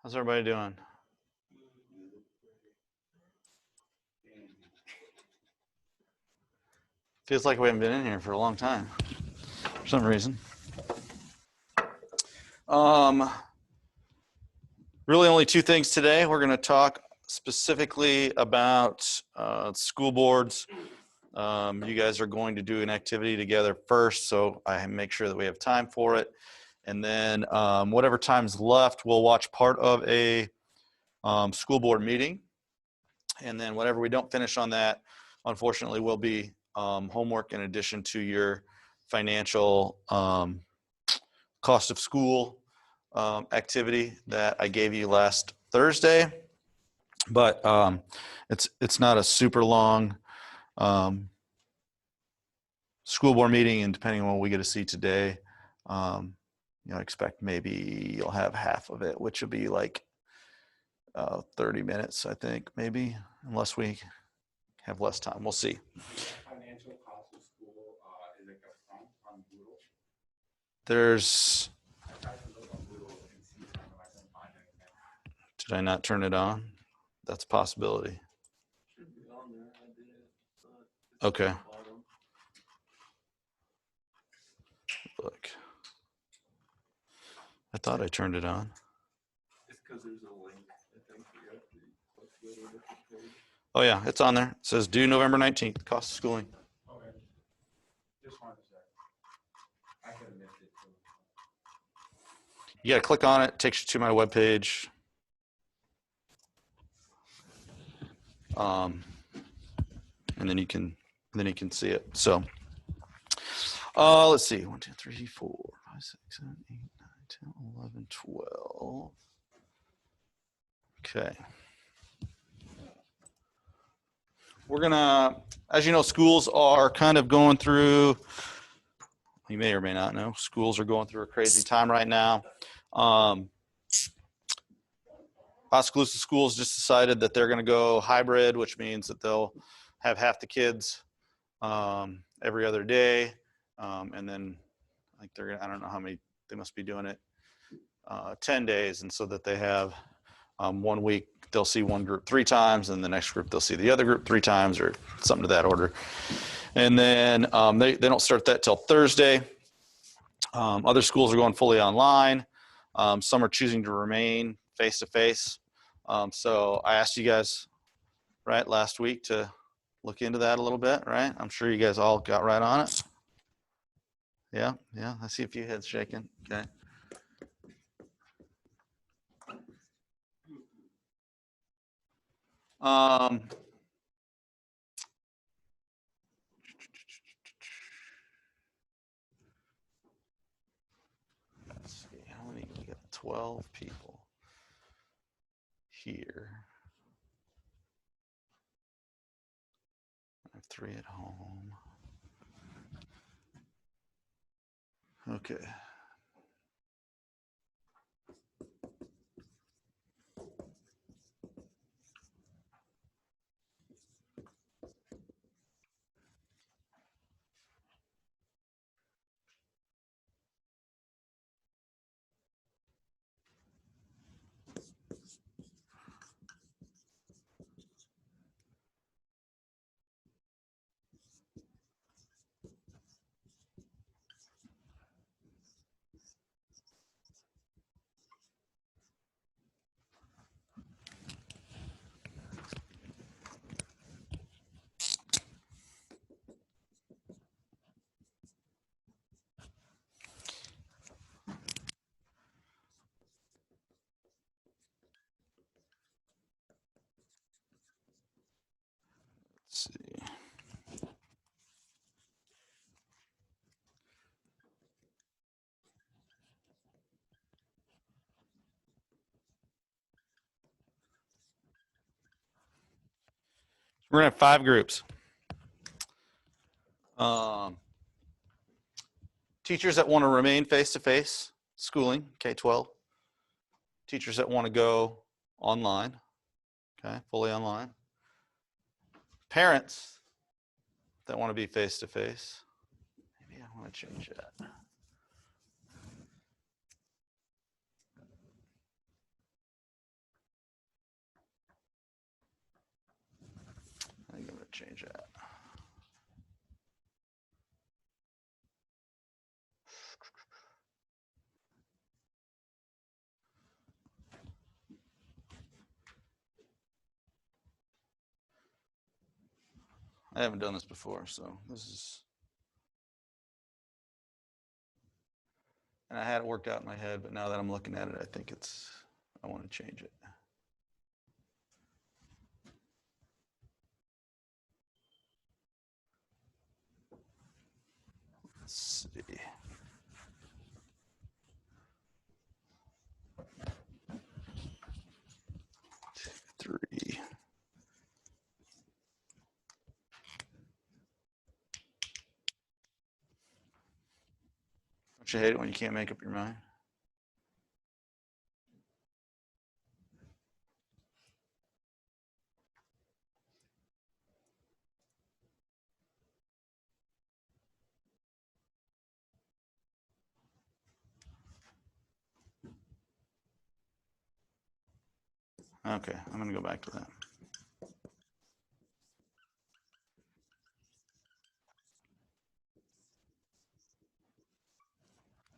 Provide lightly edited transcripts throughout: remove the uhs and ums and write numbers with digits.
How's everybody doing? Feels like we haven't been in here for a long time for some reason. Really only two things today. We're going to talk specifically about school boards. You guys are going to do an activity together first, so I make sure that we have time for it. And then whatever time's left, we'll watch part of a school board meeting. And then whatever we don't finish on that, unfortunately, will be homework in addition to your financial cost of school activity that I gave you last Thursday. But it's not a super long school board meeting, and depending on what we get to see today, I expect maybe you'll have half of it, which will be like 30 minutes, I think, maybe, unless we have less time. We'll see. Financial cost of school, is like a prompt on Moodle? There's, I tried to look on Moodle and see if I can find anything. did I not turn it on? That's a possibility. Should be on there. I did, but it's Okay. at the bottom. Look. I thought I turned it on. It's because there's a link. I think you have to click to go to a different page. Oh yeah, it's on there. It says due November 19th, cost of schooling. Okay. Just wanted to check. I could have missed it too. You gotta click on it, it takes you to my webpage. And then you can see it. So let's see. 1, 2, 3, 4, 5, 6, 7, 8, 9, 10, 11, 12. Okay. We're gonna, as you know, schools are kind of going through, you may or may not know, schools are going through a crazy time right now. Oskaloosa Schools just decided that they're going to go hybrid, which means that they'll have half the kids every other day. And then like they're gonna, I don't know how many, they must be doing it 10 days. And so that they have 1 week, they'll see one group 3 times, and the next group, they'll see the other group 3 times or something to that order. And then they don't start that till Thursday. Other schools are going fully online. Some are choosing to remain face-to-face. So I asked you guys, right, last week to look into that a little bit, right? I'm sure you guys all got right on it. Yeah, I see a few heads shaking. Okay. Let's see, how many? We got 12 people here. I have 3 at home. Okay. Let's see. We're gonna have 5 groups. Teachers that want to remain face-to-face schooling, K-12. Teachers that want to go online, okay, fully online. Parents that want to be face-to-face. Maybe I want to change that. change that. I haven't done this before, so this is, and I had it worked out in my head, but now that I'm looking at it, I think I want to change it. Let's see. Three. Don't you hate it when you can't make up your mind? Okay, I'm going to go back to that.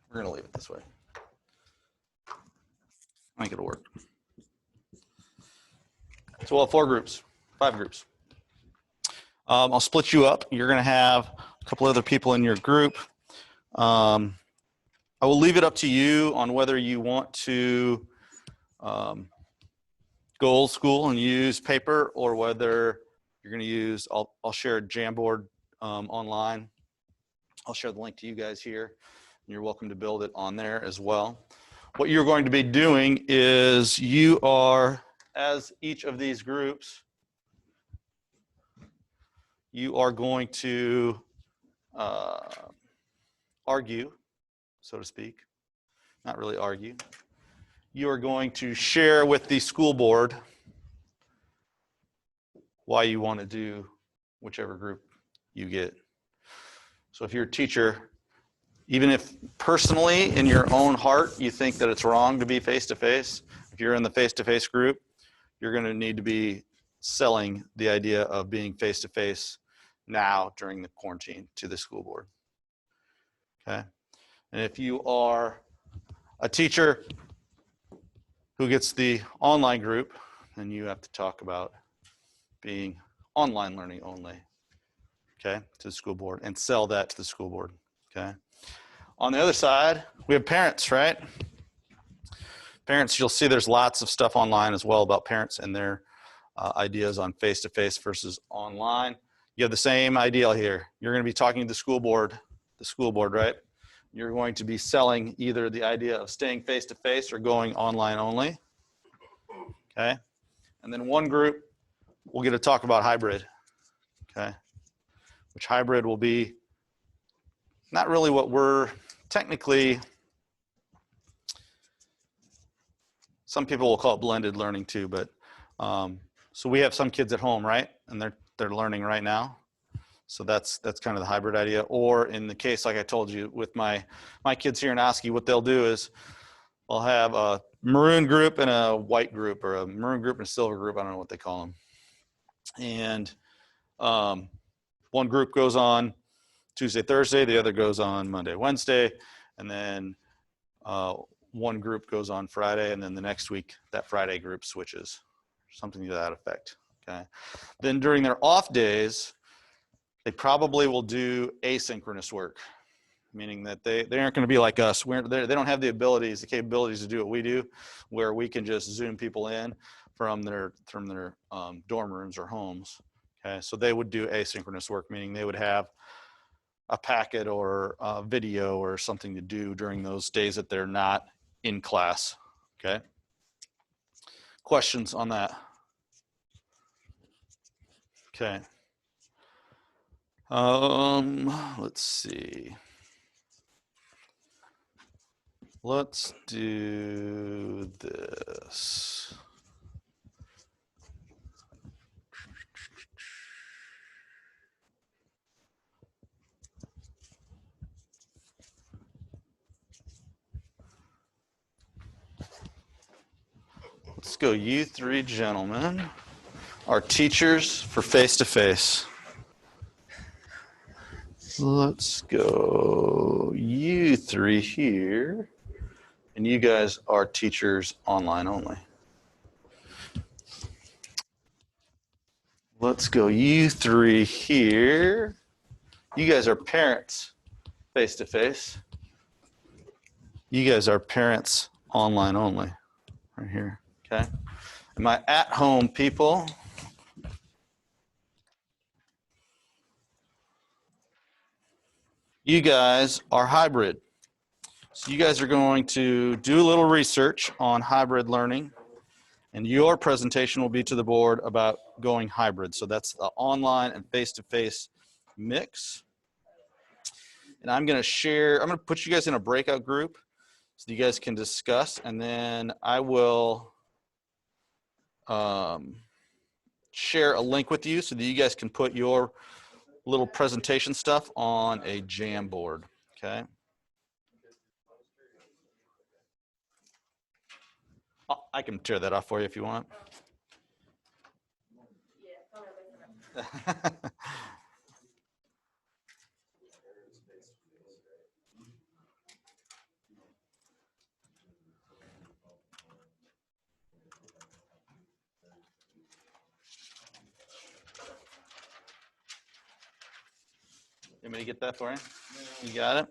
We're going to leave it this way. I think it'll work. So we'll have 4 groups, 5 groups. I'll split you up. You're going to have a couple other people in your group. I will leave it up to you on whether you want to go old school and use paper, or whether you're going to use, I'll share a Jamboard online. I'll share the link to you guys here. You're welcome to build it on there as well. What you're going to be doing is you are, as each of these groups, you are going to argue, so to speak. Not really argue. You are going to share with the school board why you want to do whichever group you get. So if you're a teacher, even if personally in your own heart you think that it's wrong to be face-to-face, if you're in the face-to-face group, you're going to need to be selling the idea of being face-to-face now during the quarantine to the school board. Okay? And if you are a teacher who gets the online group, then you have to talk about being online learning only, okay, to the school board, and sell that to the school board, okay? On the other side, we have parents, right? Parents, you'll see there's lots of stuff online as well about parents and their ideas on face-to-face versus online. You have the same idea here. You're going to be talking to the school board, right? You're going to be selling either the idea of staying face-to-face or going online only, okay? And then one group, we'll get to talk about hybrid, okay? Which hybrid will be not really what we're technically, some people will call it blended learning too, but so we have some kids at home, right? And they're learning right now. So that's kind of the hybrid idea. Or in the case, like I told you, with my kids here in Oski, what they'll do is I'll have a maroon group and a white group, or a maroon group and a silver group. I don't know what they call them. And one group goes on Tuesday, Thursday, the other goes on Monday, Wednesday, and then one group goes on Friday, and then the next week that Friday group switches, something to that effect, okay? Then during their off days, they probably will do asynchronous work, meaning that they aren't going to be like us. They don't have the capabilities to do what we do, where we can just Zoom people in from their dorm rooms or homes, okay? So they would do asynchronous work, meaning they would have a packet or a video or something to do during those days that they're not in class, okay? Questions on that? Okay. Let's see. Let's do this. Let's go, you 3 gentlemen are teachers for face-to-face. Let's go. You three here. And you guys are teachers online only. Let's go. You three here. You guys are parents face to face. You guys are parents online only right here. Okay. And my at home people. You guys are hybrid. So you guys are going to do a little research on hybrid learning, and your presentation will be to the board about going hybrid. So that's the online and face-to-face mix. And I'm going to put you guys in a breakout group so you guys can discuss, and then I will share a link with you so that you guys can put your little presentation stuff on a Jamboard, okay? I can tear that off for you if you want. You want me to get that for you? You got it?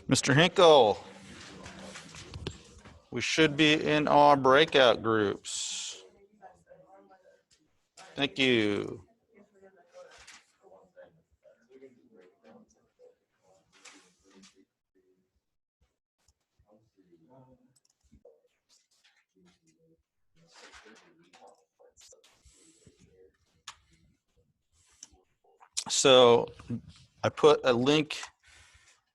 Mr. Hinkle, we should be in our breakout groups. Thank you. So I put a link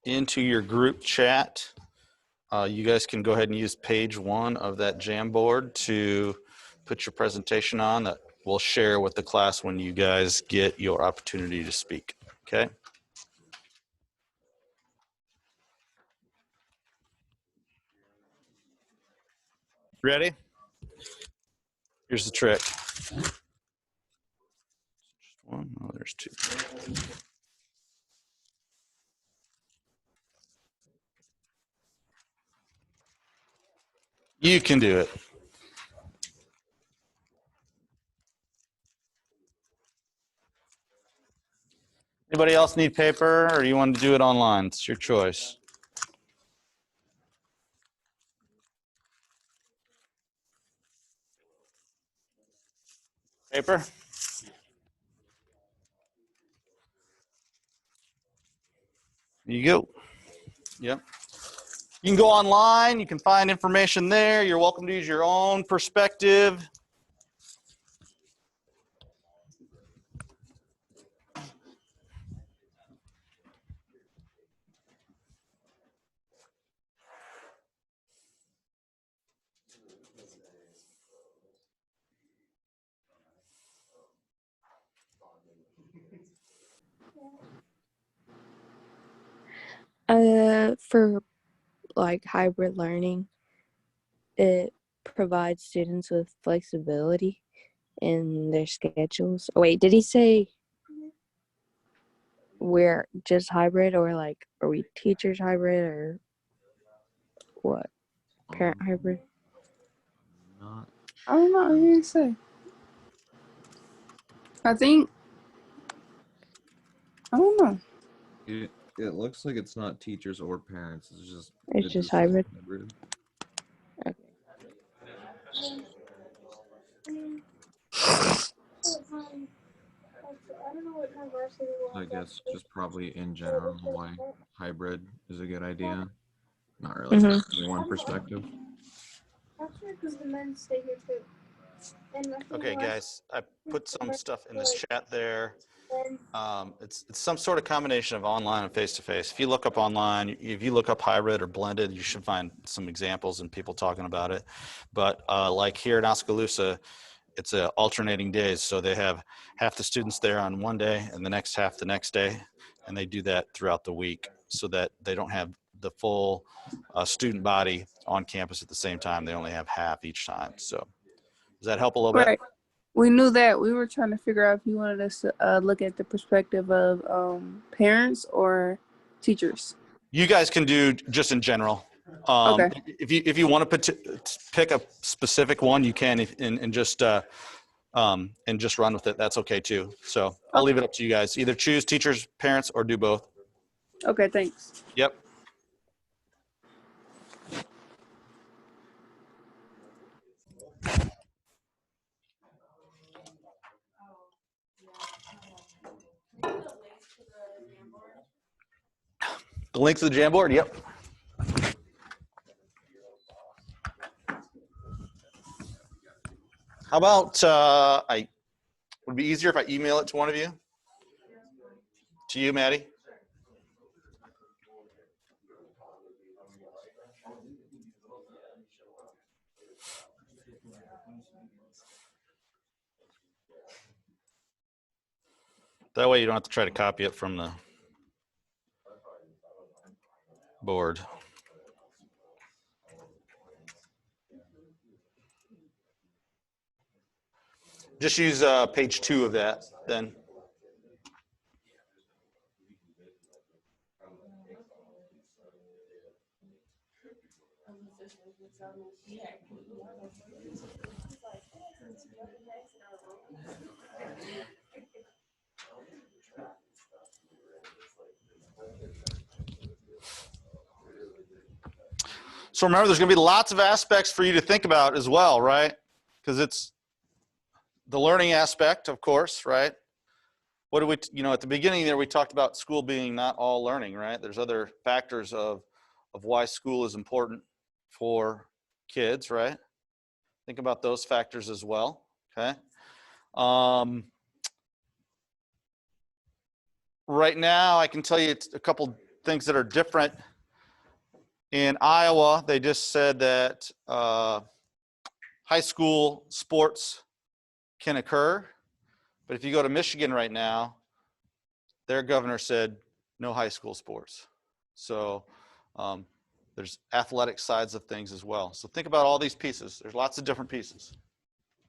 into your group chat. You guys can go ahead and use page 1 of that Jamboard to put your presentation on that we'll share with the class when you guys get your opportunity to speak, okay? Ready? Here's the trick. Just one, oh, there's 2. You can do it. Anybody else need paper, or you want to do it online? It's your choice. Paper? There you go. Yep. You can go online. You can find information there. You're welcome to use your own perspective. For like hybrid learning, it provides students with flexibility in their schedules. Oh, wait, did he say we're just hybrid, or like are we teachers hybrid, or what? Parent hybrid? Not. I don't know. He didn't say. I think. I don't know. It looks like it's not teachers or parents. It's just. It's just hybrid. Okay. I guess just probably in general why hybrid is a good idea. Not really Mhm. from one perspective. Okay, guys, I put some stuff in this chat there. It's some sort of combination of online and face-to-face. If you look up online, if you look up hybrid or blended, you should find some examples and people talking about it. But like here in Oskaloosa, it's alternating days. So they have half the students there on one day and the next half the next day. And they do that throughout the week so that they don't have the full student body on campus at the same time. They only have half each time. So does that help a little bit? Right. We knew that. We were trying to figure out if you wanted us to look at the perspective of parents or teachers. You guys can do just in general. Okay. If you want to pick a specific one, you can and just run with it. That's okay too. So I'll leave it up to you guys. Either choose teachers, parents, or do both. Okay, thanks. Yep. The link to the Jamboard? Yep. How about would it be easier if I email it to one of you? To you, Maddie? That way you don't have to try to copy it from the board. Just use page 2 of that then. So remember, there's going to be lots of aspects for you to think about as well, right? Because it's the learning aspect, of course, right? What do we, at the beginning there, we talked about school being not all learning, right? There's other factors of why school is important for kids, right? Think about those factors as well, okay? Right now, I can tell you a couple things that are different. In Iowa, they just said that high school sports can occur. But if you go to Michigan right now, their governor said no high school sports. So there's athletic sides of things as well. So think about all these pieces. There's lots of different pieces.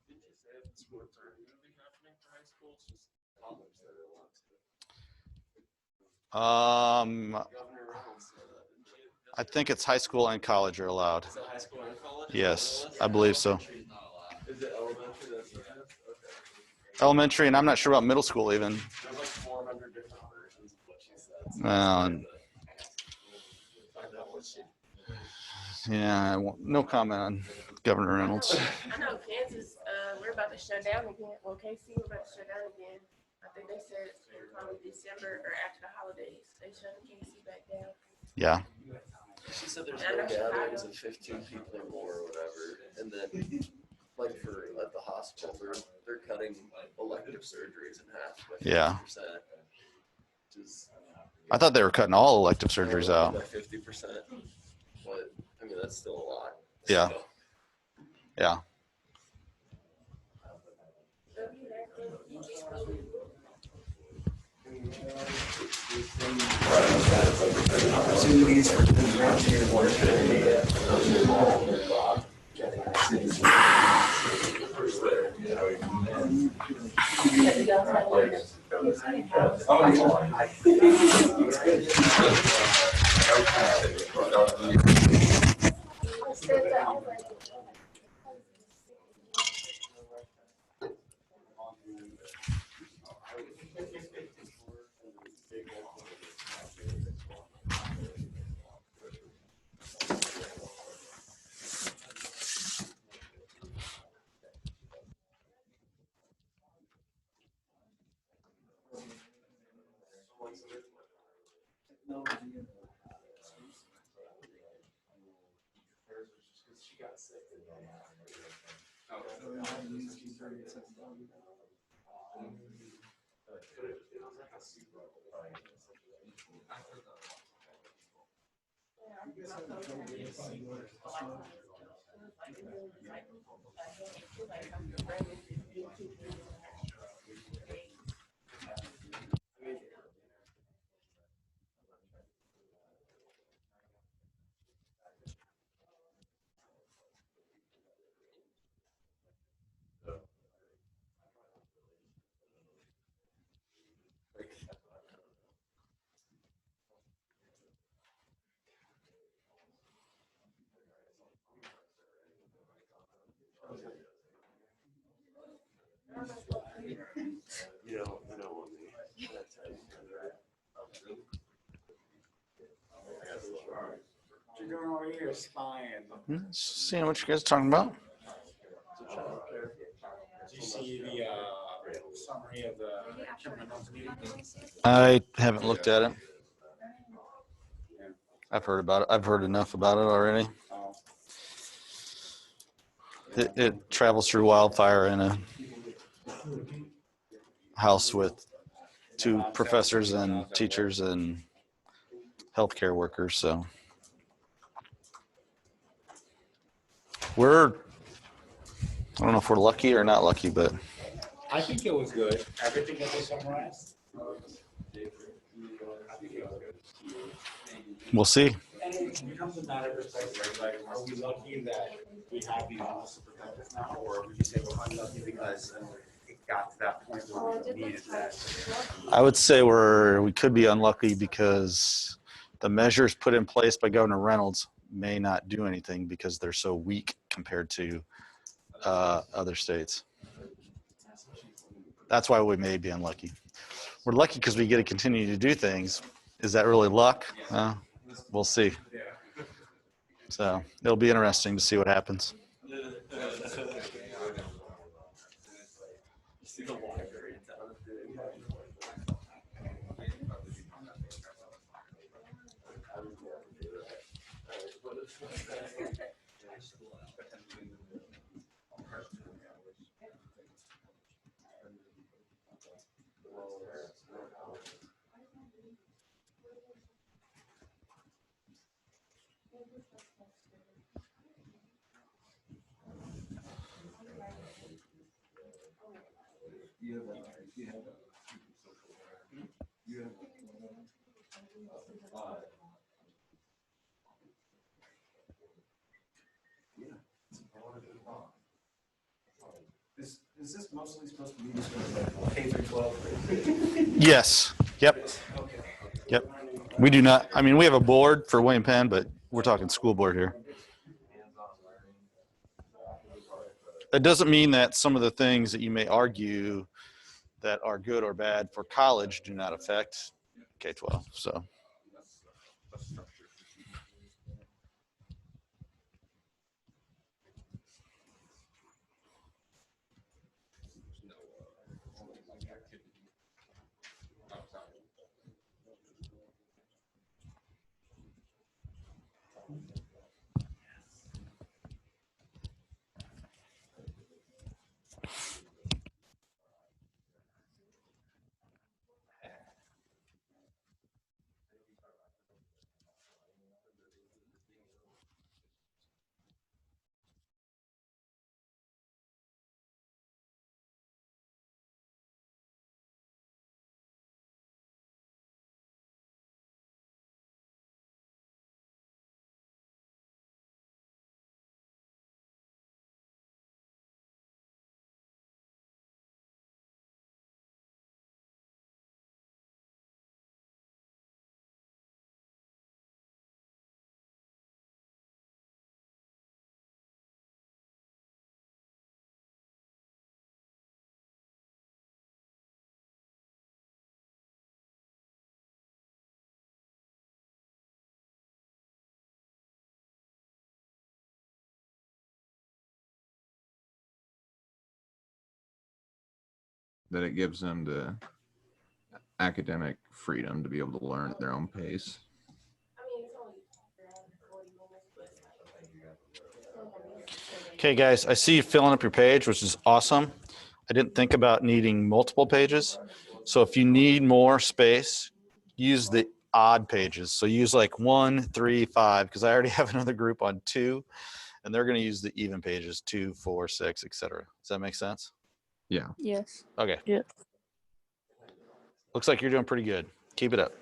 Did you say that sports aren't going to be happening for high school? It's just college that are allowed to. Governor Reynolds said that, didn't she? I think it's high school and college are allowed. Is it high school and college? Yes, I believe so. Is it elementary that's not? Okay. Elementary, and I'm not sure about middle school even. There's like 400 different versions of what she said. So find out what she. Yeah, no comment on Governor Reynolds. I know Kansas, we're about to shut down again. Well, KC, we're about to shut down again. I think they said probably December or after the holidays. They shut KC back down. Yeah. She said there's no gatherings of 15 people or more or whatever. And then, like at the hospital, they're cutting elective surgeries in half by 50%. Yeah. Which is, I thought they were cutting all elective surgeries out. by 50%. But, I mean, that's still a lot. Yeah. So, Yeah. Hers was just 'cause she got sick. Oh, You know, when we, that time, What you doing over here, spying? Seeing what you guys are talking about. Did you see the summary of the criminals meeting? I haven't looked at it. I've heard about it. I've heard enough about it already. Oh, It travels through wildfire in a house with 2 professors and teachers and healthcare workers. So I don't know if we're lucky or not lucky, but I think it was good. Everything that they summarized. I think it was good. we'll see. And it becomes a matter of perspective, right? Like, are we lucky that we have these laws to protect us now, or would you say we're unlucky because it got to that point where we needed that? I would say we could be unlucky because the measures put in place by Governor Reynolds may not do anything because they're so weak compared to other states. That's why we may be unlucky. We're lucky because we get to continue to do things. Is that really luck? We'll see. So it'll be interesting to see what happens. see the library in town. Is this mostly supposed to be just like K through 12? Yes. Yep. Okay. Yep. We do not. I mean, we have a board for William Penn, but we're talking school board here. That doesn't mean that some of the things that you may argue that are good or bad for college do not affect K-12. So. That it gives them the academic freedom to be able to learn at their own pace. I mean, it's only around 40 minutes, but Okay, guys, I see you filling up your page, which is awesome. I didn't think about needing multiple pages. So if you need more space, use the odd pages. So use like 1, 3, 5, because I already have another group on 2, and they're going to use the even pages 2, 4, 6, etc. Does that make sense? Yeah. Yes. Okay. Yeah. Looks like you're doing pretty good. Keep it up.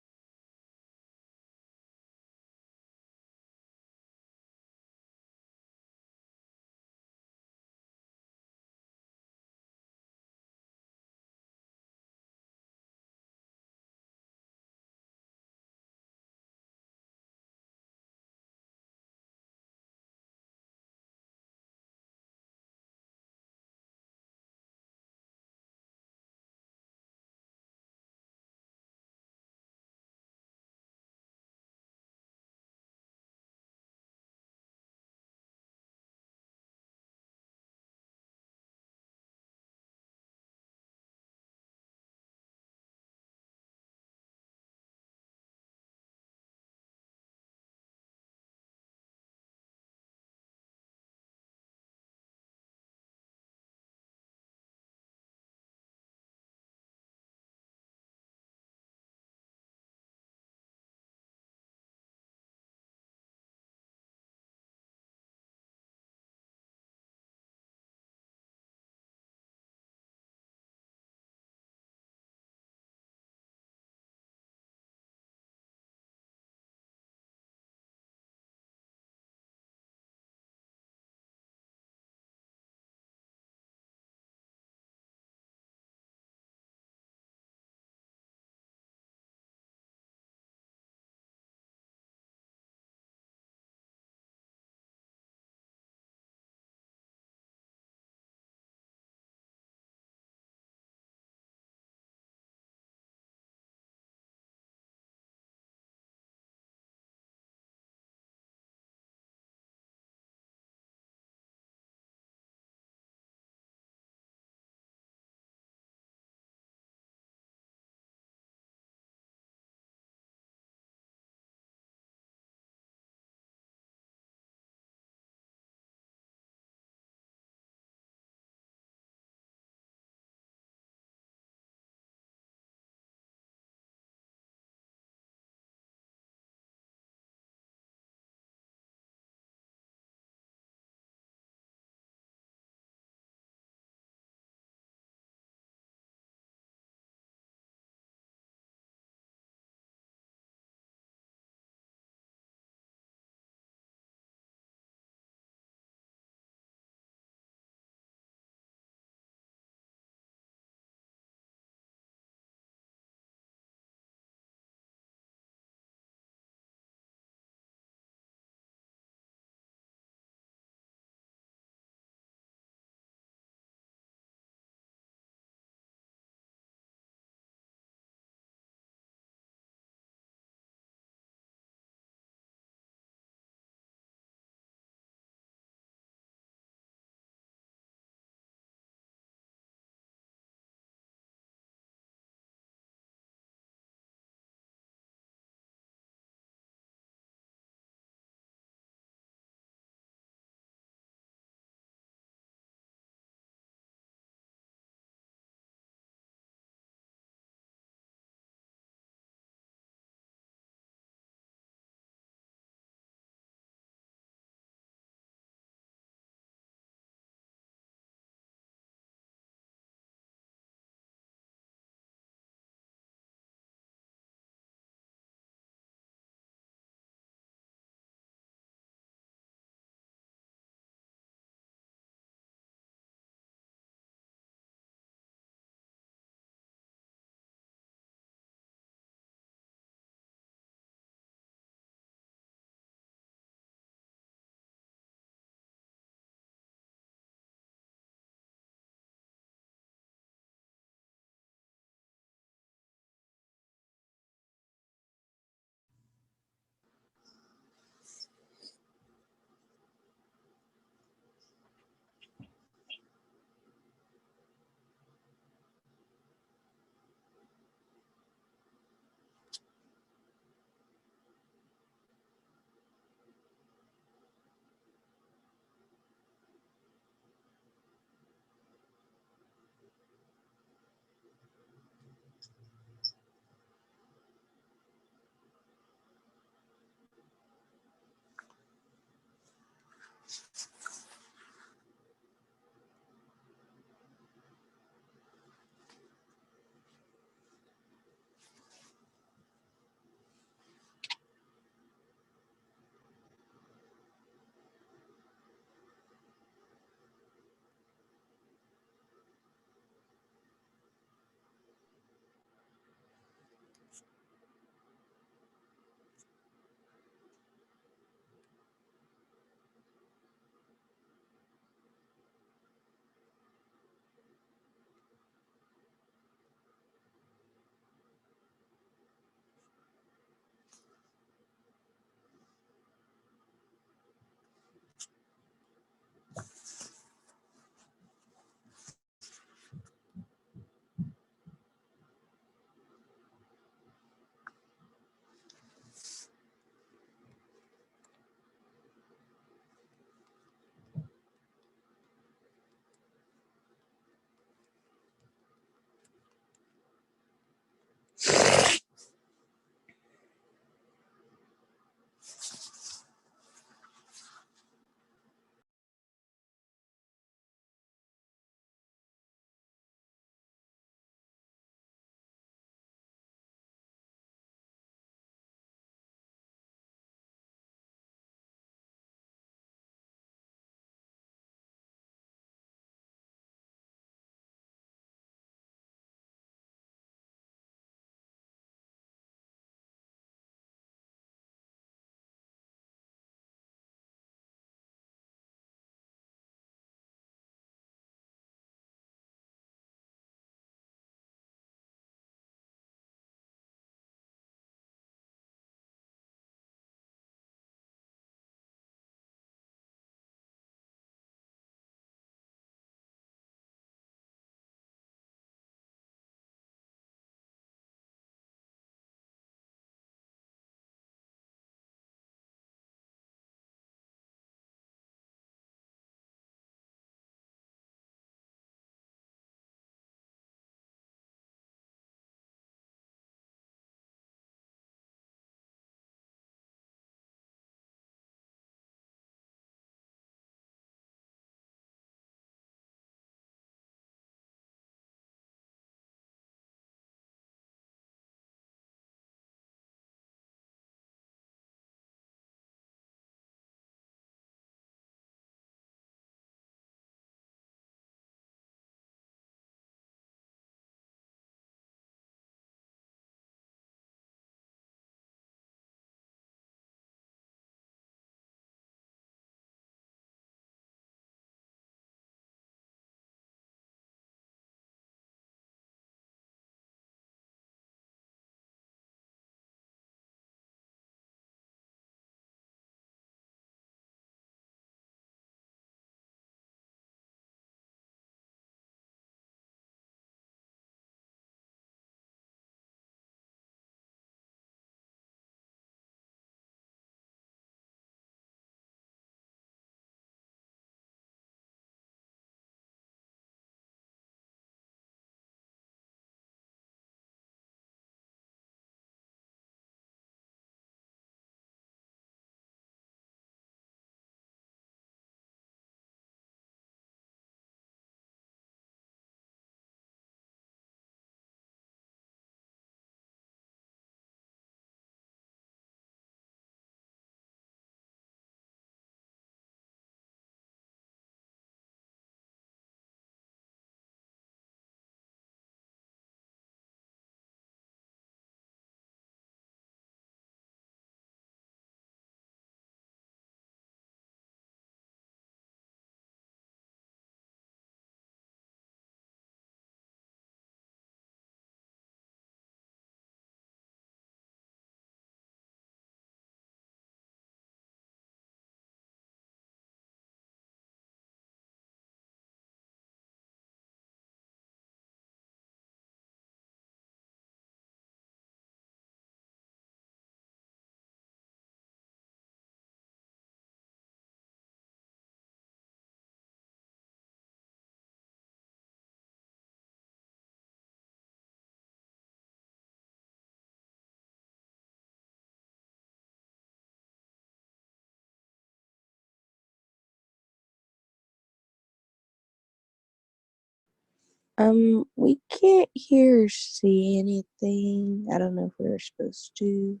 We can't hear or see anything. I don't know if we were supposed to.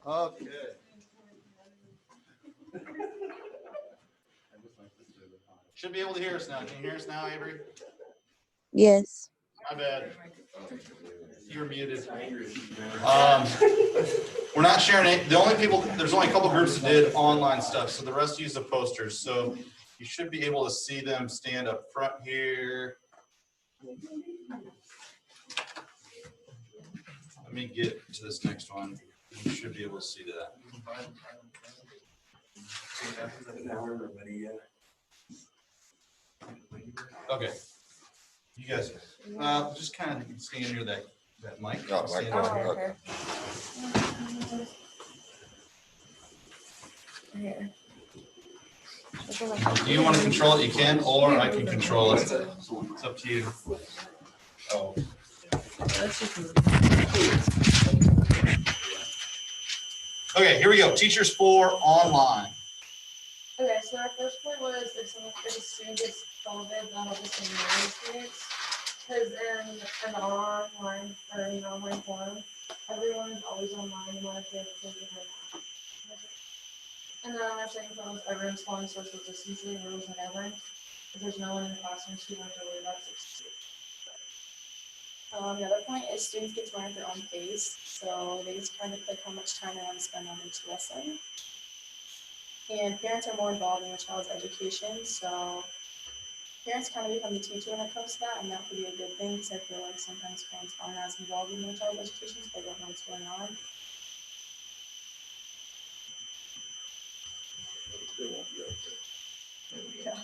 Okay. Should be able to hear us now. Can you hear us now, Avery? Yes. My bad. You're muted. We're not sharing it. The only people, there's only a couple groups that did online stuff, so the rest use the posters. So you should be able to see them stand up front here. Let me get to this next one. You should be able to see that. Okay. You guys, just kind of stand near that mic. Oh, Stand mic, right here. okay. Do you want to control it? You can, or I can control it. It's up to you. Oh. Okay, here we go. Teachers for online. Okay, so our first point was if a student gets COVID, that'll just be new students. Because in the online or in the online forum, everyone is always online unless they have a COVID right now. And then our second point was everyone's following social distancing rules and guidelines. If there's no one in the classroom, students don't have to worry about 6 feet. The other point is students get to learn at their own pace, so they just kind of pick how much time they want to spend on each lesson. And parents are more involved in their child's education, so parents kind of become the teacher when it comes to that, and that could be a good thing, because I feel like sometimes parents aren't as involved in their child's education, so they don't know what's going on. Yeah.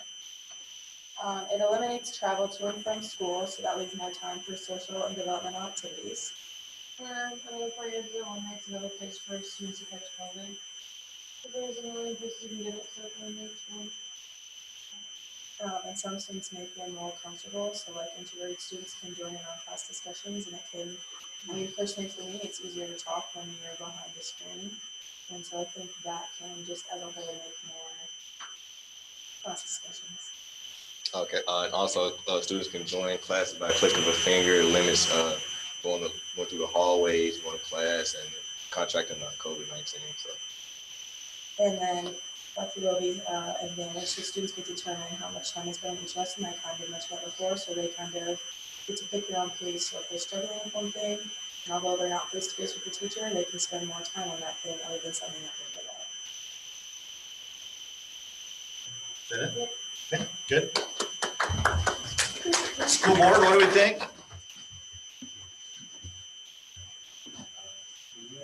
It eliminates travel to and from school, so that leaves more time for social and developmental activities. And another part is it eliminates another place for students to catch COVID. If there's another place you can get it, so it eliminates one. And some students may feel more comfortable, so like introverted students can join in on class discussions, and it can, I mean, personally for me, it's easier to talk when you're behind the screen. And so I think that can just as a whole make more class discussions. Okay, and also students can join classes by clicking of a finger. It limits going through the hallways, going to class, and contracting COVID-19. So. And then flexibility advantage, so students get to determine how much time is spent in each lesson. I kind of mentioned that before, so they kind of get to pick their own pace. So if they're struggling with one thing, and although they're not face to face with the teacher, they can spend more time on that thing other than something that they're good at. Is that it? Okay, good. School board, what do we think?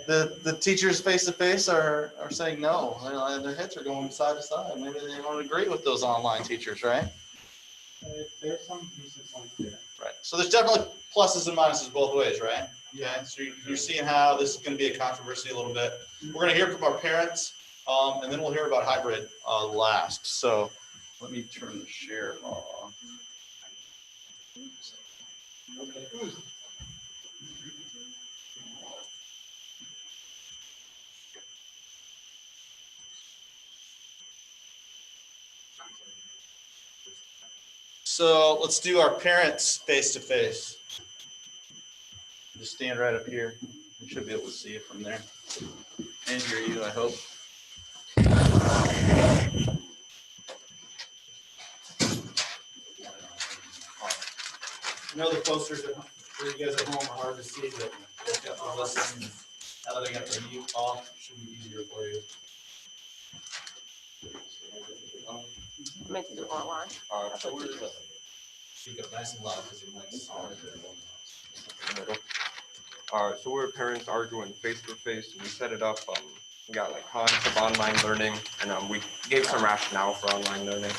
The teachers face to face are saying no. Their heads are going side to side. Maybe they don't agree with those online teachers, right? There's some decent points there. Right. So there's definitely pluses and minuses both ways, right? Yeah. So you're seeing how this is going to be a controversy a little bit. We're going to hear from our parents, and then we'll hear about hybrid last. So let me turn the share off. Okay. So let's do our parents face to face. Just stand right up here. You should be able to see it from there and hear you, I hope. I know the posters for you guys at home are hard to see, but they've got the listen. Now that I got the mute off, it should be easier for you. Make it online. So we're Speak up nice and loud because your mic's on. So where parents are doing face-to-face, we set it up, we got like cons of online learning, and we gave some rationale for online learning.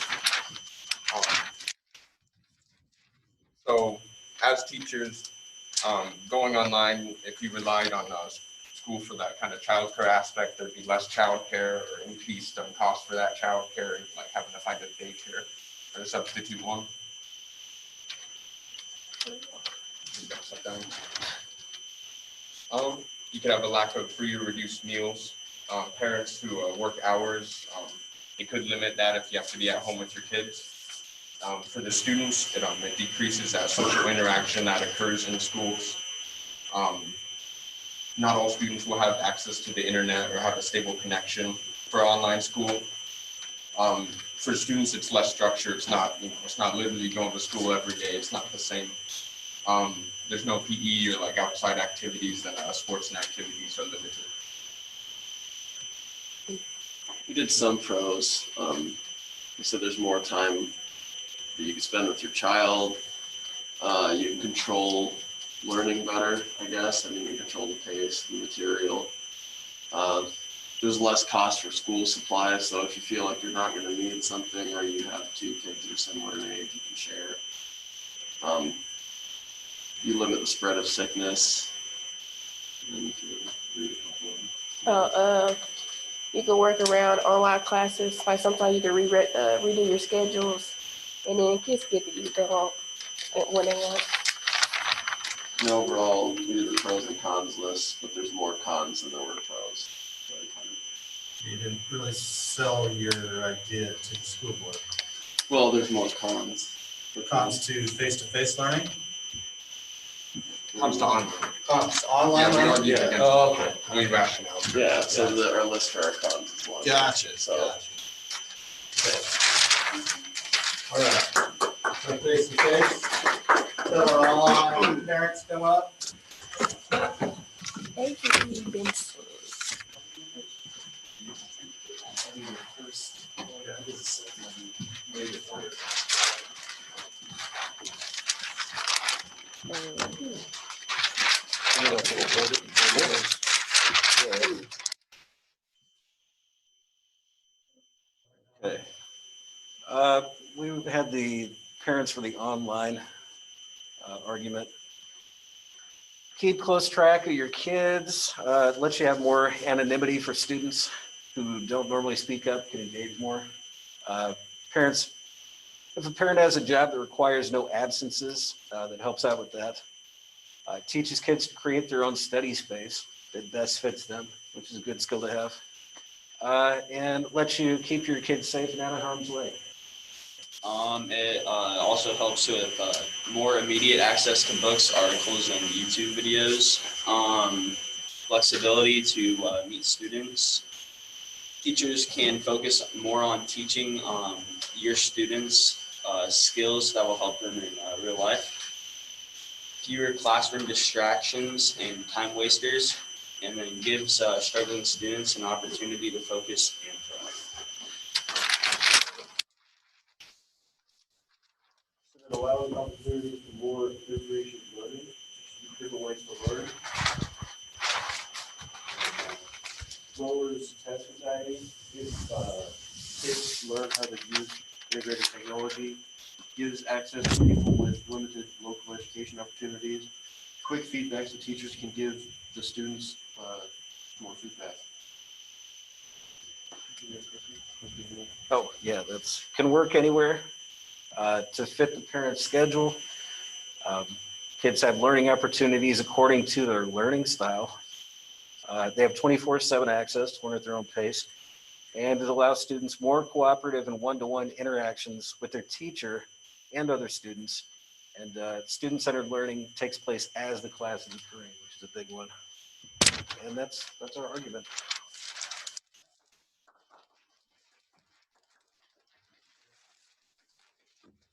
So as teachers, going online, if you relied on school for that kind of childcare aspect, there'd be less childcare or increased cost for that childcare, like having to find a daycare or a substitute one. Upside down. You could have a lack of free or reduced meals. Parents who work hours, it could limit that if you have to be at home with your kids. For the students, it decreases that social interaction that occurs in schools. Not all students will have access to the internet or have a stable connection for online school. For students, it's less structured. It's not literally going to school every day. It's not the same. There's no PE or like outside activities, and sports and activities are limited. We did some pros. You said there's more time that you can spend with your child. You can control learning better, I guess. I mean, you control the pace, the material. There's less cost for school supplies, so if you feel like you're not going to need something, or you have two kids that are similar in age, you can share. You limit the spread of sickness. And you can read a couple of them. You can work around online classes. Like sometimes you can redo your schedules, and then kids get to eat them all when they want. And overall, we did the pros and cons list, but there's more cons than there were pros. So You didn't really sell your idea to the school board. well, there's more cons. Cons to face-to-face learning? Comes to online. Cons to online Yeah, we learning? argued against Oh, it. okay. I mean, rationale. Yeah, so our list for our cons is one. Gotcha, So gotcha. Okay. All right. So face-to-face, so our online parents come up. Okay. We had the parents for the online argument. Keep close track of your kids. Lets you have more anonymity for students who don't normally speak up, can engage more. Parents, if a parent has a job that requires no absences, that helps out with that. Teaches kids to create their own study space that best fits them, which is a good skill to have. And lets you keep your kids safe and out of harm's way. It also helps with more immediate access to books, articles, and YouTube videos. Flexibility to meet students. Teachers can focus more on teaching your students skills that will help them in real life. Fewer classroom distractions and time wasters, and then gives struggling students an opportunity to focus and thrive. It allows opportunities for more differentiated learning, different ways to learn. Lowers test anxiety, gives kids learn how to use integrated technology, gives access to people with limited local education opportunities. Quick feedback so teachers can give the students more feedback. Oh, yeah, that's can work anywhere to fit the parent's schedule. Kids have learning opportunities according to their learning style. They have 24/7 access to learn at their own pace, and it allows students more cooperative and one-to-one interactions with their teacher and other students. And student-centered learning takes place as the class is occurring, which is a big one. And that's our argument.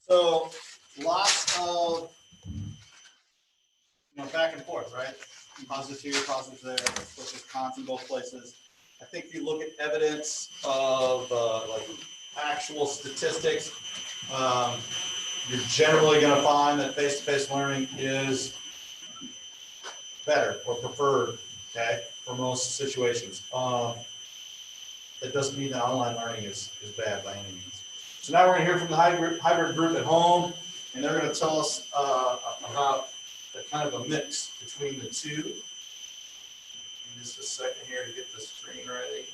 So lots of, back and forth, right? Positive here, positive there, which is cons in both places. I think if you look at evidence of like actual statistics, you're generally going to find that face-to-face learning is better or preferred, okay, for most situations. That doesn't mean that online learning is bad by any means. So now we're going to hear from the hybrid group at home, and they're going to tell us about the kind of a mix between the two. Give me just a second here to get the screen ready.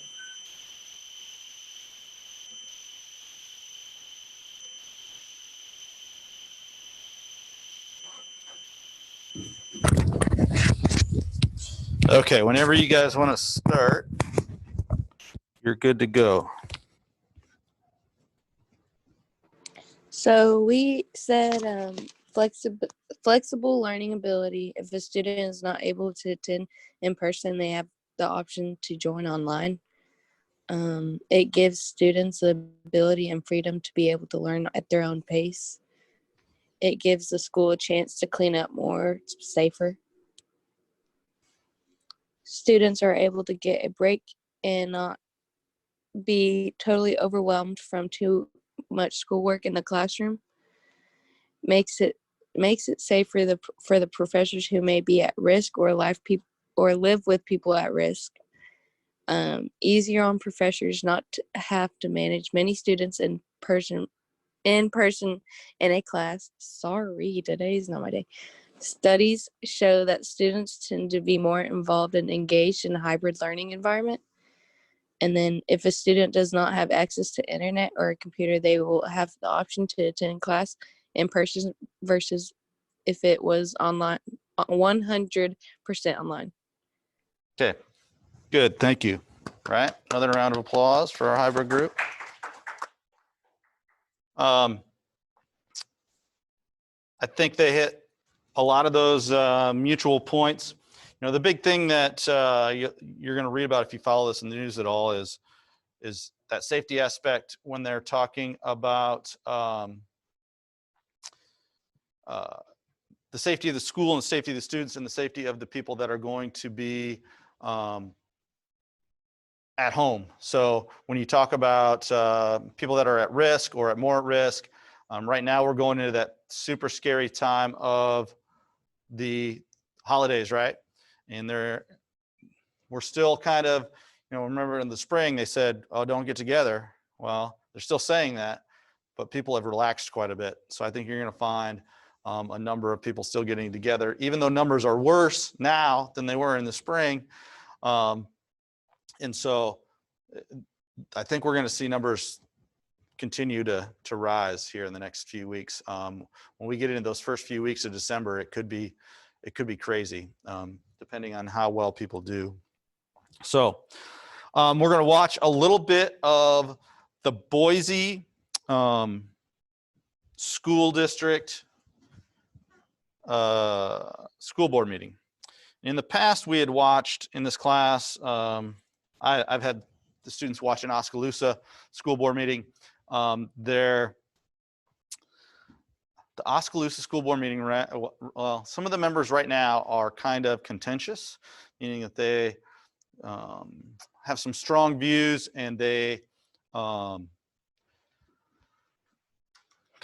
Okay, whenever you guys want to start, you're good to go. So we said flexible learning ability. If a student is not able to attend in person, they have the option to join online. It gives students the ability and freedom to be able to learn at their own pace. It gives the school a chance to clean up more, safer. Students are able to get a break and not be totally overwhelmed from too much schoolwork in the classroom. Makes it safe for the professors who may be at risk or live with people at risk. Easier on professors not to have to manage many students in person in a class. Sorry, today's not my day. Studies show that students tend to be more involved and engaged in a hybrid learning environment. And then if a student does not have access to internet or a computer, they will have the option to attend class in person versus if it was online, 100% online. Okay, good. Thank you. Right. Another round of applause for our hybrid group. I think they hit a lot of those mutual points. You know, the big thing that you're going to read about if you follow this in the news at all is that safety aspect when they're talking about the safety of the school and the safety of the students and the safety of the people that are going to be at home. So when you talk about people that are at risk or at more at risk, right now we're going into that super scary time of the holidays, right? And we're still kind of, you know, remember in the spring they said, oh, don't get together. Well, they're still saying that, but people have relaxed quite a bit. So I think you're going to find a number of people still getting together, even though numbers are worse now than they were in the spring. And so I think we're going to see numbers continue to rise here in the next few weeks. When we get into those first few weeks of December, it could be crazy, depending on how well people do. So we're going to watch a little bit of the Boise school district school board meeting. In the past, we had watched in this class, I've had the students watch an Oskaloosa school board meeting. The Oskaloosa school board meeting, well, some of the members right now are kind of contentious, meaning that they have some strong views and they kind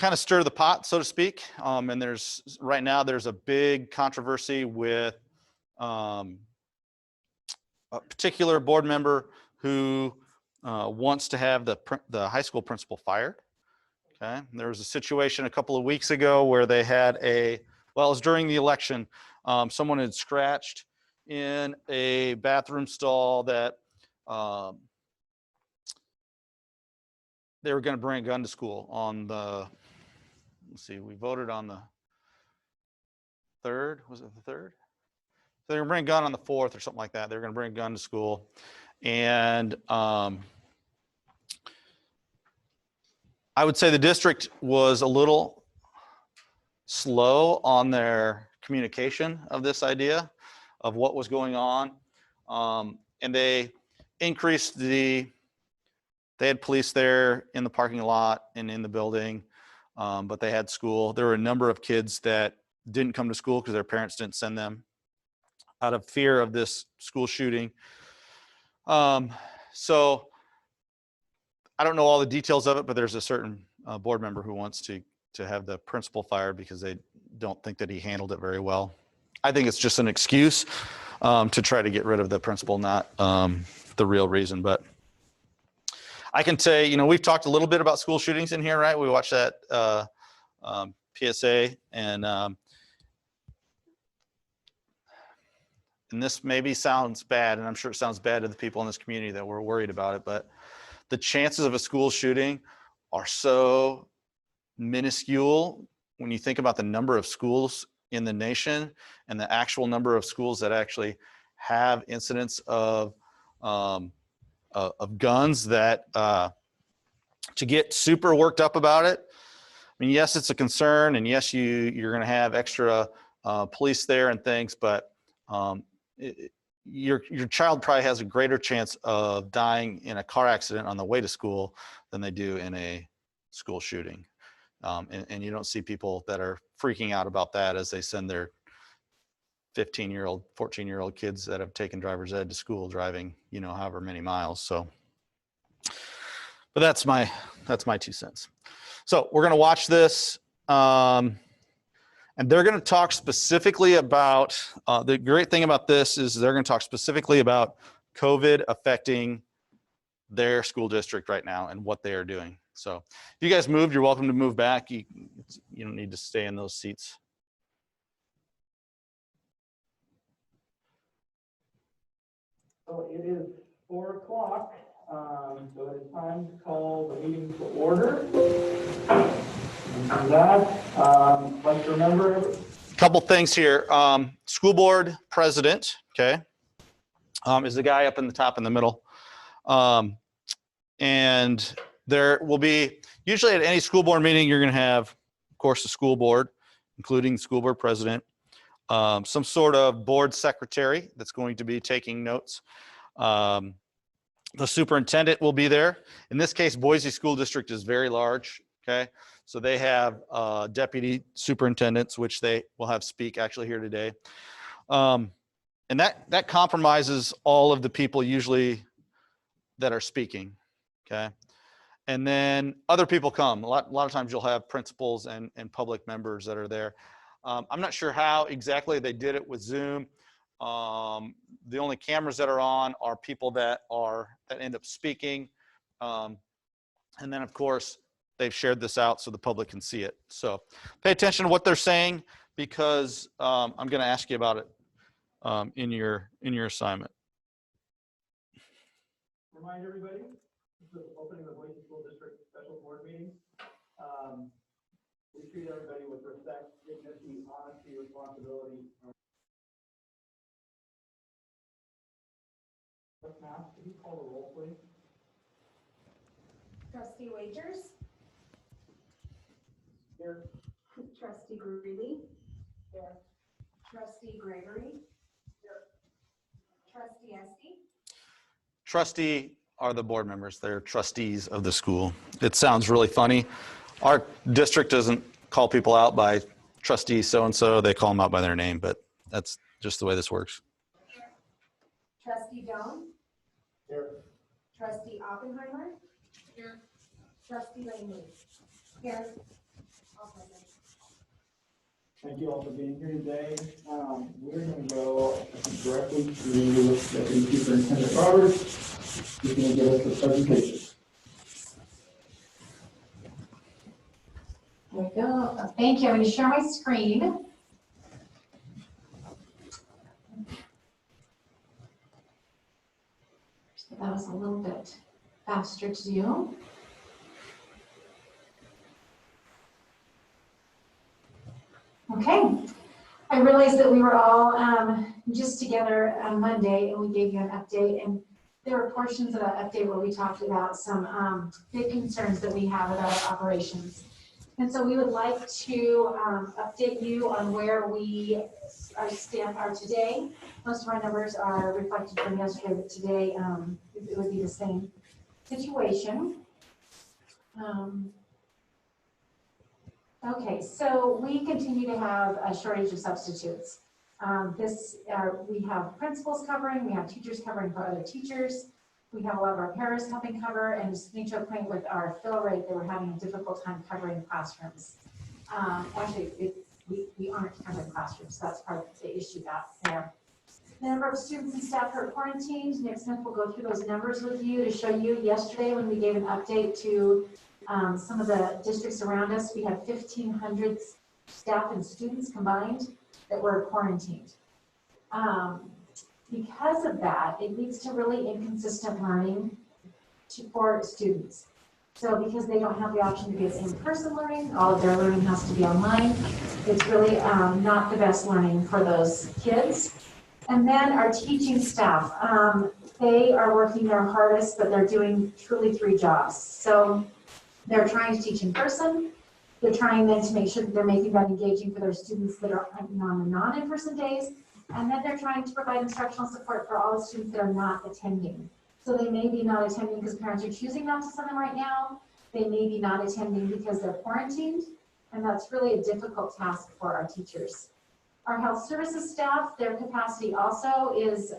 of stir the pot, so to speak. And right now there's a big controversy with a particular board member who wants to have the high school principal fired. Okay, there was a situation a couple of weeks ago where they had it was during the election. Someone had scratched in a bathroom stall that they were going to bring a gun to school on the, let's see, we voted on the 3rd, was it the 3rd? So they were going to bring a gun on the 4th or something like that. They were going to bring a gun to school. And I would say the district was a little slow on their communication of this idea of what was going on. And they increased they had police there in the parking lot and in the building, but they had school. There were a number of kids that didn't come to school because their parents didn't send them out of fear of this school shooting. So I don't know all the details of it, but there's a certain board member who wants to have the principal fired because they don't think that he handled it very well. I think it's just an excuse to try to get rid of the principal, not the real reason. But I can say, you know, we've talked a little bit about school shootings in here, right? We watched that PSA, and this maybe sounds bad, and I'm sure it sounds bad to the people in this community that we're worried about it, but the chances of a school shooting are so minuscule when you think about the number of schools in the nation and the actual number of schools that actually have incidents of guns that to get super worked up about it. I mean, yes, it's a concern, and yes, you're going to have extra police there and things, but your child probably has a greater chance of dying in a car accident on the way to school than they do in a school shooting. And you don't see people that are freaking out about that as they send their 15-year-old, 14-year-old kids that have taken driver's ed to school driving, you know, however many miles. So, but that's my 2 cents. So we're going to watch this. And they're going to talk specifically about, the great thing about this is they're going to talk specifically about COVID affecting their school district right now and what they are doing. So if you guys moved, you're welcome to move back. You don't need to stay in those seats. So it is 4 o'clock, so it is time to call the meeting to order. And for that, let's remember. A couple things here. School board president, okay, is the guy up in the top in the middle. And there will be, usually at any school board meeting, you're going to have, of course, the school board, including the school board president, some sort of board secretary that's going to be taking notes. The superintendent will be there. In this case, Boise School District is very large, okay? So they have deputy superintendents, which they will have speak actually here today. And that compromises all of the people usually that are speaking, okay? And then other people come. A lot of times you'll have principals and public members that are there. I'm not sure how exactly they did it with Zoom. The only cameras that are on are people that end up speaking. And then of course, they've shared this out so the public can see it. So pay attention to what they're saying, because I'm going to ask you about it in your assignment. Remind everybody, this is the opening of the Boise School District Special Board meeting. We treat everybody with respect, dignity, honesty, responsibility. Matt, could you call the roll, please? Trustee Wagers. Here. Trustee Greeley. Here. Trustee Gregory. Here. Trustee Esty. Trustee are the board members. They're trustees of the school. It sounds really funny. Our district doesn't call people out by trustee so-and-so. They call them out by their name, but that's just the way this works. Trustee Doan. Here. Trustee Oppenheimer. Here. Trustee Langley. Here. Thank you all for being here today. We're going to go directly to Deputy Superintendent Roberts. He's going to give us the presentation. There we go. Thank you. I'm going to share my screen. So that was a little bit faster to do. Okay. I realized that we were all just together on Monday and we gave you an update, and there were portions of that update where we talked about some big concerns that we have with our operations. And so we would like to update you on where we are today. Most of our numbers are reflected from yesterday, but today it would be the same situation. Okay, so we continue to have a shortage of substitutes. We have principals covering, we have teachers covering for other teachers. We have a lot of our paras helping cover, and just need to point with our fill rate that we're having a difficult time covering classrooms. Actually, we aren't covering classrooms, so that's part of the issue out there. The number of students and staff who are quarantined, Nick Smith will go through those numbers with you to show you. Yesterday when we gave an update to some of the districts around us, we had 1,500 staff and students combined that were quarantined. Because of that, it leads to really inconsistent learning for students. So because they don't have the option to be in-person learning, all of their learning has to be online. It's really not the best learning for those kids. And then our teaching staff, they are working their hardest, but they're doing truly 3 jobs. So they're trying to teach in person. They're trying then to make sure that they're making that engaging for their students that are on the non-in-person days. And then they're trying to provide instructional support for all the students that are not attending. So they may be not attending because parents are choosing not to send them right now. They may be not attending because they're quarantined. And that's really a difficult task for our teachers. Our health services staff, their capacity also is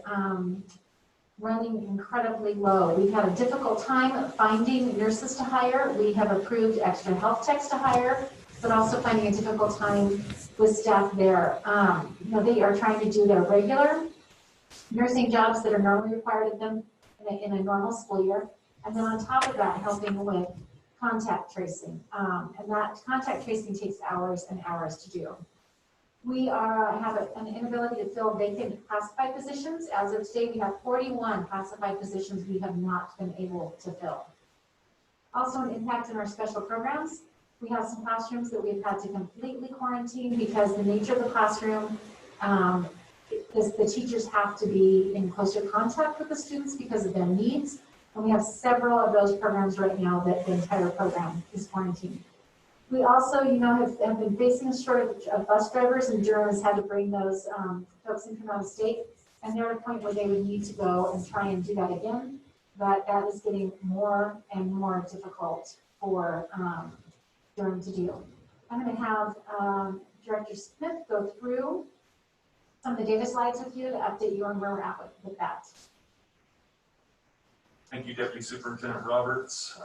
running incredibly low. We've had a difficult time finding nurses to hire. We have approved extra health techs to hire, but also finding a difficult time with staff there. They are trying to do their regular nursing jobs that are normally required of them in a normal school year. And then on top of that, helping with contact tracing. And that contact tracing takes hours and hours to do. We have an inability to fill vacant classified positions. As of today, we have 41 classified positions we have not been able to fill. Also an impact in our special programs. We have some classrooms that we've had to completely quarantine because the nature of the classroom, the teachers have to be in closer contact with the students because of their needs. And we have several of those programs right now that the entire program is quarantined. We also, have been facing a shortage of bus drivers, and Durham has had to bring those folks in from out of state. And they're at a point where they would need to go and try and do that again. But that is getting more and more difficult for Durham to do. I'm going to have Director Smith go through some of the data slides with you to update you on where we're at with that. Thank you, Deputy Superintendent Roberts.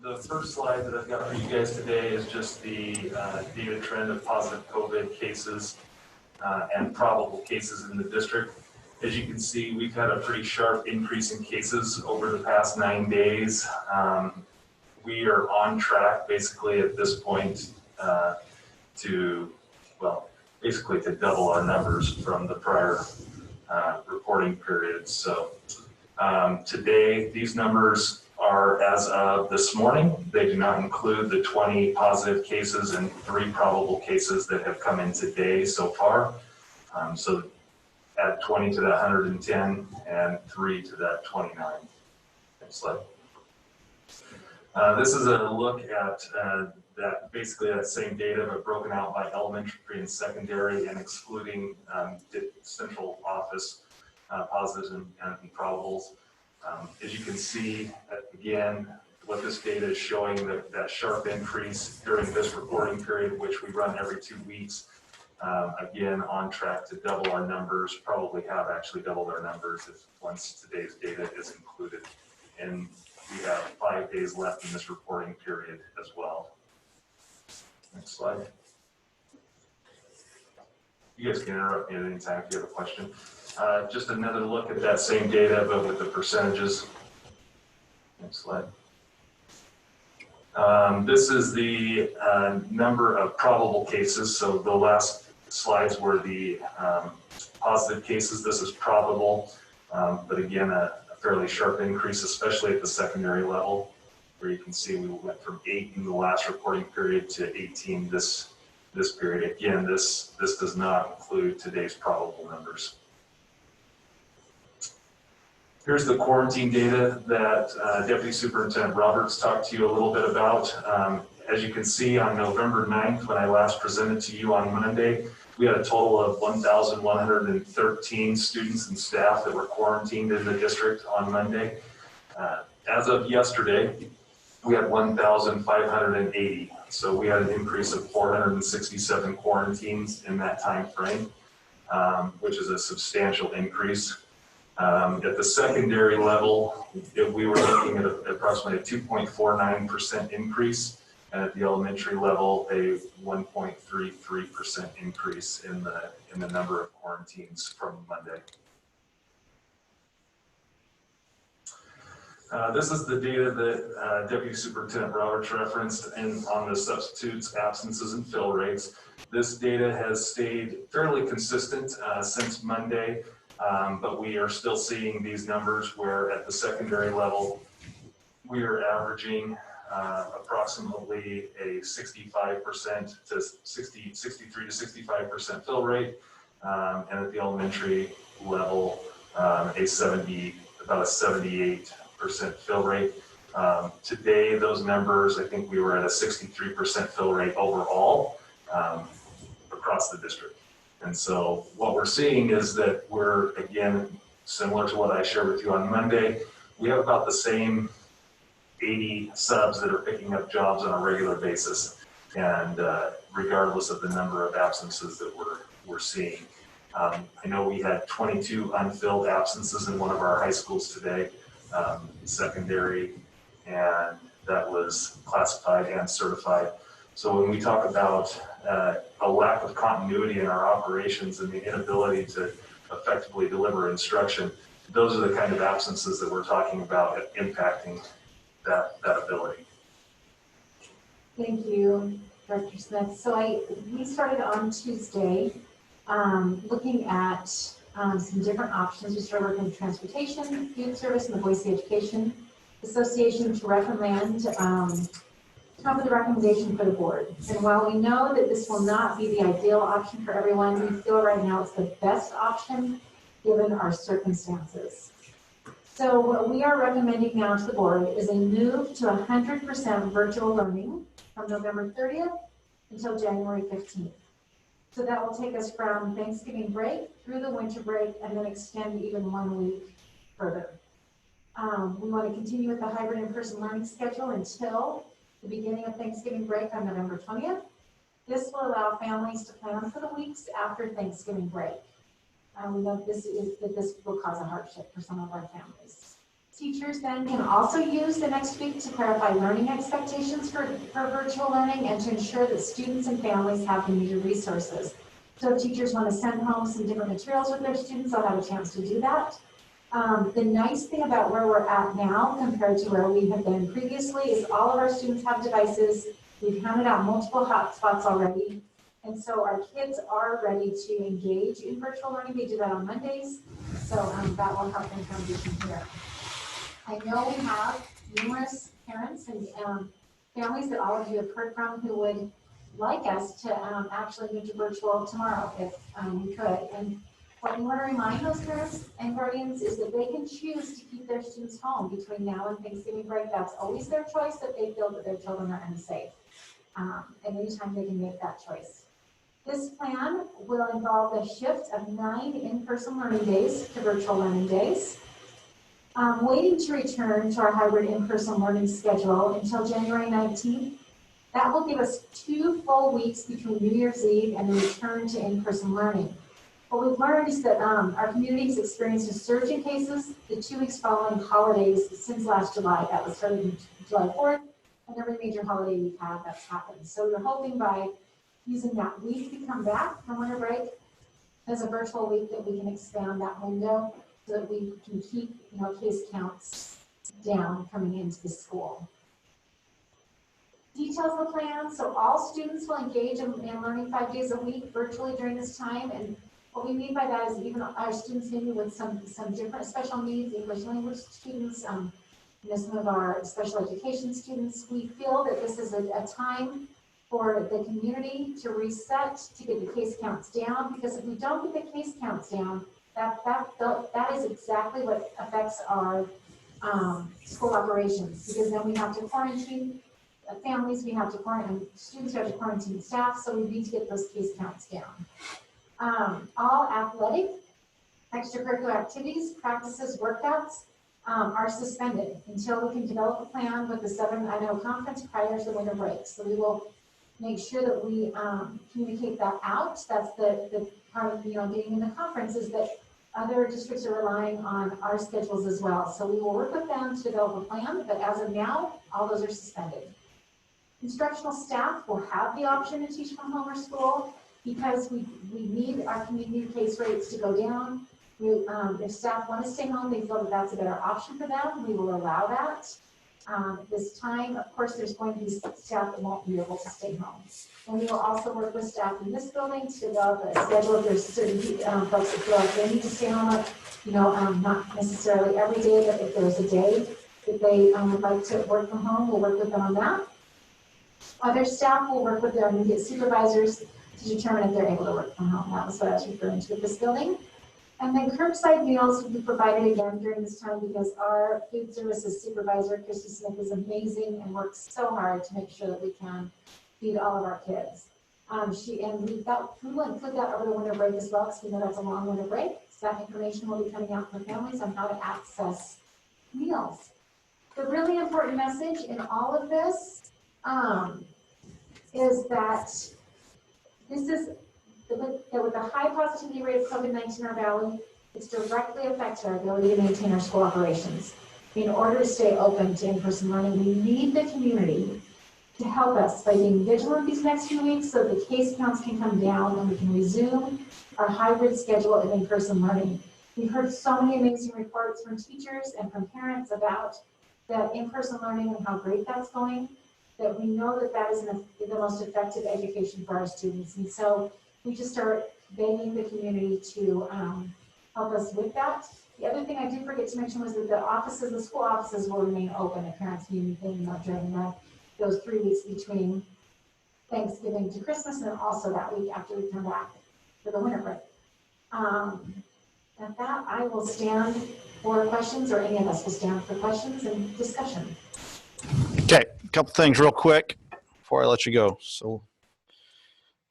The first slide that I've got for you guys today is just the data trend of positive COVID cases and probable cases in the district. As you can see, we've had a pretty sharp increase in cases over the past 9 days. We are on track basically at this point to double our numbers from the prior reporting period. So today, these numbers are as of this morning. They do not include the 20 positive cases and 3 probable cases that have come in today so far. So add 20 to that 110 and 3 to that 29. Next slide. This is a look at that same data, but broken out by elementary and secondary and excluding central office positives and probables. As you can see, again, what this data is showing, that sharp increase during this reporting period, which we run every 2 weeks. Again, on track to double our numbers, probably have actually doubled our numbers once today's data is included. And we have 5 days left in this reporting period as well. Next slide. You guys can interrupt me at any time if you have a question. Just another look at that same data, but with the percentages. Next slide. This is the number of probable cases. So the last slides were the positive cases. This is probable, but again, a fairly sharp increase, especially at the secondary level, where you can see we went from 8 in the last reporting period to 18 this period. Again, this does not include today's probable numbers. Here's the quarantine data that Deputy Superintendent Roberts talked to you a little bit about. As you can see, on November 9th, when I last presented to you on Monday, we had a total of 1,113 students and staff that were quarantined in the district on Monday. As of yesterday, we had 1,580. So we had an increase of 467 quarantines in that time frame, which is a substantial increase. At the secondary level, we were looking at approximately a 2.49% increase, and at the elementary level, a 1.33% increase in the number of quarantines from Monday. This is the data that Deputy Superintendent Roberts referenced on the substitutes, absences, and fill rates. This data has stayed fairly consistent since Monday. But we are still seeing these numbers where at the secondary level, we are averaging approximately a 65% to 63 to 65% fill rate. and at the elementary level, about a 78% fill rate. Today, those numbers, I think we were at a 63% fill rate overall across the district. And so what we're seeing is that we're, again, similar to what I shared with you on Monday, we have about the same 80 subs that are picking up jobs on a regular basis, and regardless of the number of absences that we're seeing. I know we had 22 unfilled absences in one of our high schools today, secondary, and that was classified and certified. So when we talk about a lack of continuity in our operations and the inability to effectively deliver instruction, those are the kind of absences that we're talking about impacting that ability. Thank you, Director Smith. So we started on Tuesday looking at some different options. We started working with transportation, food service, and the Boise Education Association to recommend, come with a recommendation for the board. And while we know that this will not be the ideal option for everyone, we feel right now it's the best option given our circumstances. So what we are recommending now to the board is a move to 100% virtual learning from November 30th until January 15th. So that will take us from Thanksgiving break through the winter break and then extend even 1 week further. We want to continue with the hybrid in-person learning schedule until the beginning of Thanksgiving break on November 20th. This will allow families to plan for the weeks after Thanksgiving break. We know this will cause a hardship for some of our families. Teachers then can also use the next week to clarify learning expectations for virtual learning and to ensure that students and families have the needed resources. So if teachers want to send home some different materials with their students, they'll have a chance to do that. The nice thing about where we're at now compared to where we have been previously is all of our students have devices. We've handed out multiple hotspots already. And so our kids are ready to engage in virtual learning. They do that on Mondays. So that will help them transition here. I know we have numerous parents and families that all of you have heard from who would like us to actually move to virtual tomorrow if we could. And what we want to remind those parents and guardians is that they can choose to keep their students home between now and Thanksgiving break. That's always their choice if they feel that their children are unsafe. And anytime they can make that choice. This plan will involve a shift of 9 in-person learning days to virtual learning days. Waiting to return to our hybrid in-person learning schedule until January 19th. That will give us 2 full weeks between New Year's Eve and the return to in-person learning. What we've learned is that our community has experienced a surge in cases the 2 weeks following holidays since last July. That was started in July 4th, and every major holiday we've had that's happened. So we're hoping by using that week to come back from winter break as a virtual week that we can expand that window so that we can keep case counts down coming into the school. Details of the plan. So all students will engage in learning 5 days a week virtually during this time. And what we mean by that is even our students maybe with some different special needs, English language students, some of our special education students, we feel that this is a time for the community to reset, to get the case counts down, because if we don't get the case counts down, that is exactly what affects our school operations, because then we have to quarantine families, we have to quarantine students, we have to quarantine staff, so we need to get those case counts down. All athletic, extracurricular activities, practices, workouts are suspended until we can develop a plan with the 7-I-Know conference prior to the winter break. So we will make sure that we communicate that out. That's the part of being in the conference is that other districts are relying on our schedules as well. So we will work with them to develop a plan, but as of now, all those are suspended. Instructional staff will have the option to teach from home or school because we need our community case rates to go down. If staff want to stay home, they feel that that's a better option for them, we will allow that. This time, of course, there's going to be staff that won't be able to stay home. And we will also work with staff in this building to develop a schedule if there's certain folks that feel like they need to stay home, not necessarily every day, but if there's a day that they would like to work from home, we'll work with them on that. Other staff will work with their immediate supervisors to determine if they're able to work from home. That was what I was referring to with this building. And then curbside meals will be provided again during this time because our food services supervisor, Christy Smith, is amazing and works so hard to make sure that we can feed all of our kids. We will include that over the winter break as well, because we know that's a long winter break. So that information will be coming out for families on how to access meals. The really important message in all of this is that this is with the high positivity rate of COVID-19 in our valley, it's directly affected our ability to maintain our school operations. In order to stay open to in-person learning, we need the community to help us by being vigilant these next few weeks so the case counts can come down and we can resume our hybrid schedule of in-person learning. We've heard so many amazing reports from teachers and from parents about that in-person learning and how great that's going, that we know that that is the most effective education for our students. And so we just start begging the community to help us with that. The other thing I did forget to mention was that the school offices will remain open if parents need anything during those 3 weeks between Thanksgiving to Christmas, and also that week after we come back for the winter break. At that, I will stand for questions, or any of us will stand for questions and discussion. Okay, a couple things real quick before I let you go. So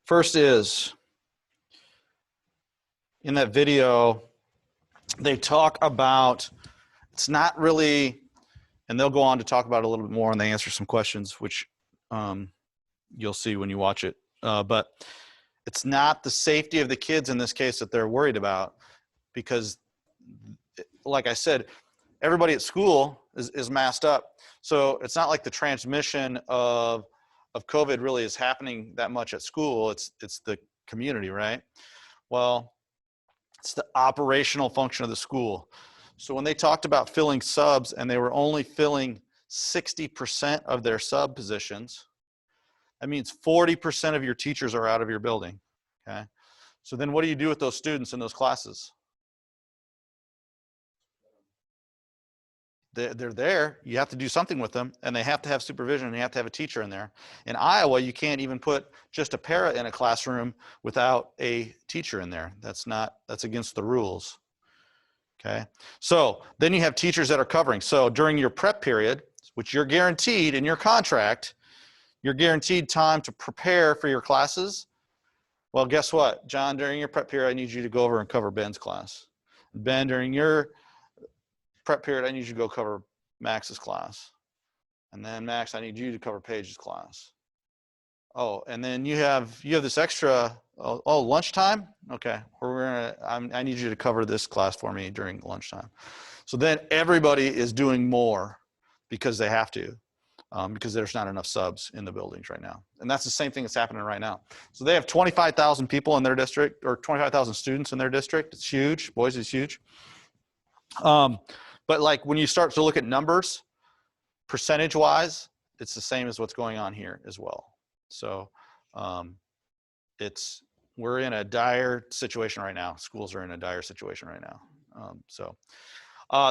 first is, in that video, they talk about, it's not really, and they'll go on to talk about it a little bit more, and they answer some questions, which you'll see when you watch it. But it's not the safety of the kids in this case that they're worried about, because like I said, everybody at school is masked up. So it's not like the transmission of COVID really is happening that much at school. It's the community, right? Well, it's the operational function of the school. So when they talked about filling subs and they were only filling 60% of their sub positions, that means 40% of your teachers are out of your building, okay? So then what do you do with those students in those classes? They're there, you have to do something with them, and they have to have supervision, and you have to have a teacher in there. In Iowa, you can't even put just a para in a classroom without a teacher in there. That's against the rules, okay? So then you have teachers that are covering. So during your prep period, which you're guaranteed in your contract, you're guaranteed time to prepare for your classes. Well, guess what? John, during your prep period, I need you to go over and cover Ben's class. Ben, during your prep period, I need you to go cover Max's class. And then Max, I need you to cover Paige's class. Oh, and then you have this extra, lunchtime? Okay, I need you to cover this class for me during lunchtime. So then everybody is doing more because they have to, because there's not enough subs in the buildings right now. And that's the same thing that's happening right now. So they have 25,000 people in their district, or 25,000 students in their district. It's huge. Boise's huge. But like when you start to look at numbers, percentage-wise, it's the same as what's going on here as well. So we're in a dire situation right now. Schools are in a dire situation right now.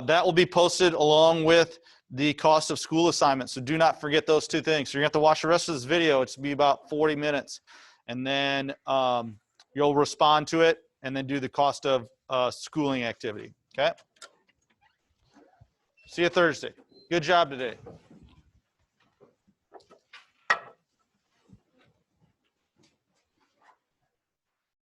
That will be posted along with the cost of school assignments. So do not forget those two things. So you're going to have to watch the rest of this video. It's be about 40 minutes. And then you'll respond to it and then do the cost of schooling activity. Okay? See you Thursday. Good job today.